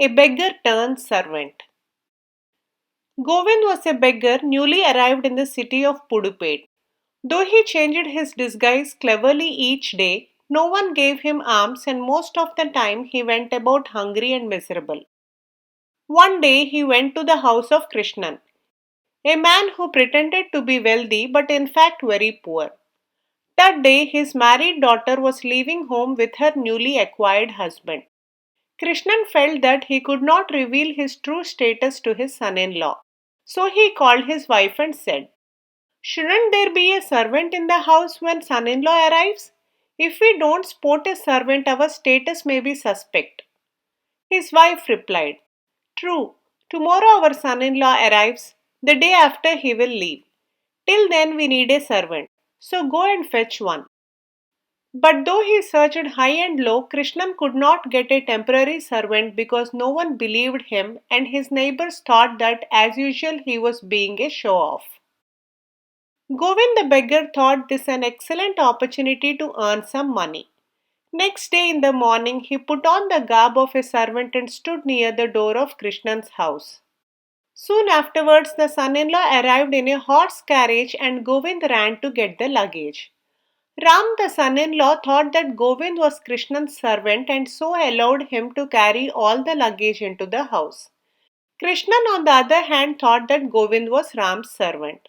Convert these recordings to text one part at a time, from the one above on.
A Beggar Turns Servant. Govind was a beggar newly arrived in the city of Pudupet. Though he changed his disguise cleverly each day, no one gave him alms and most of the time he went about hungry and miserable. One day he went to the house of Krishnan, a man who pretended to be wealthy but in fact very poor. That day his married daughter was leaving home with her newly acquired husband. Krishnan felt that he could not reveal his true status to his son-in-law. So he called his wife and said, "Shouldn't there be a servant in the house when son-in-law arrives? If we don't sport a servant, our status may be suspect." His wife replied, "True, tomorrow our son-in-law arrives. The day after he will leave. Till then we need a servant. So go and fetch one." But though he searched high and low, Krishnan could not get a temporary servant because no one believed him and his neighbors thought that as usual he was being a show-off. Govind the beggar thought this an excellent opportunity to earn some money. Next day in the morning he put on the garb of a servant and stood near the door of Krishnan's house. Soon afterwards the son-in-law arrived in a horse carriage and Govind ran to get the luggage. Ram, the son-in-law, thought that Govind was Krishnan's servant and so allowed him to carry all the luggage into the house. Krishnan, on the other hand, thought that Govind was Ram's servant.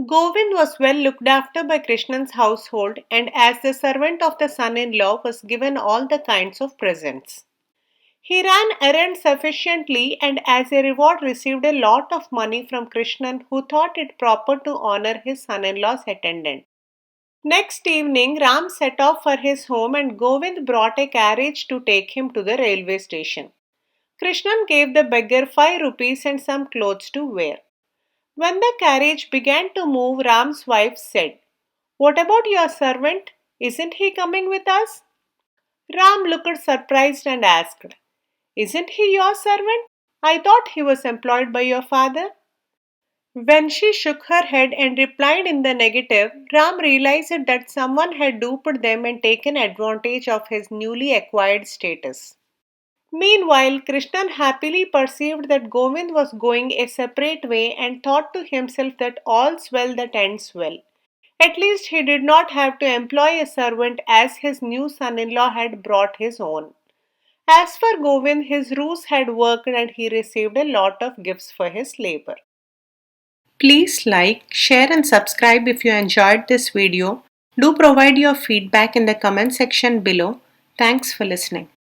Govind was well looked after by Krishnan's household and as the servant of the son-in-law was given all the kinds of presents. He ran errands sufficiently and as a reward received a lot of money from Krishnan, who thought it proper to honor his son-in-law's attendant. Next evening, Ram set off for his home and Govind brought a carriage to take him to the railway station. Krishnan gave the beggar 5 rupees and some clothes to wear. When the carriage began to move, Ram's wife said, "What about your servant? Isn't he coming with us?" Ram looked surprised and asked, "Isn't he your servant? I thought he was employed by your father." When she shook her head and replied in the negative, Ram realized that someone had duped them and taken advantage of his newly acquired status. Meanwhile, Krishnan happily perceived that Govind was going a separate way and thought to himself that all's well that ends well. At least he did not have to employ a servant as his new son-in-law had brought his own. As for Govind, his ruse had worked and he received a lot of gifts for his labor. Please like, share and subscribe if you enjoyed this video. Do provide your feedback in the comment section below. Thanks for listening.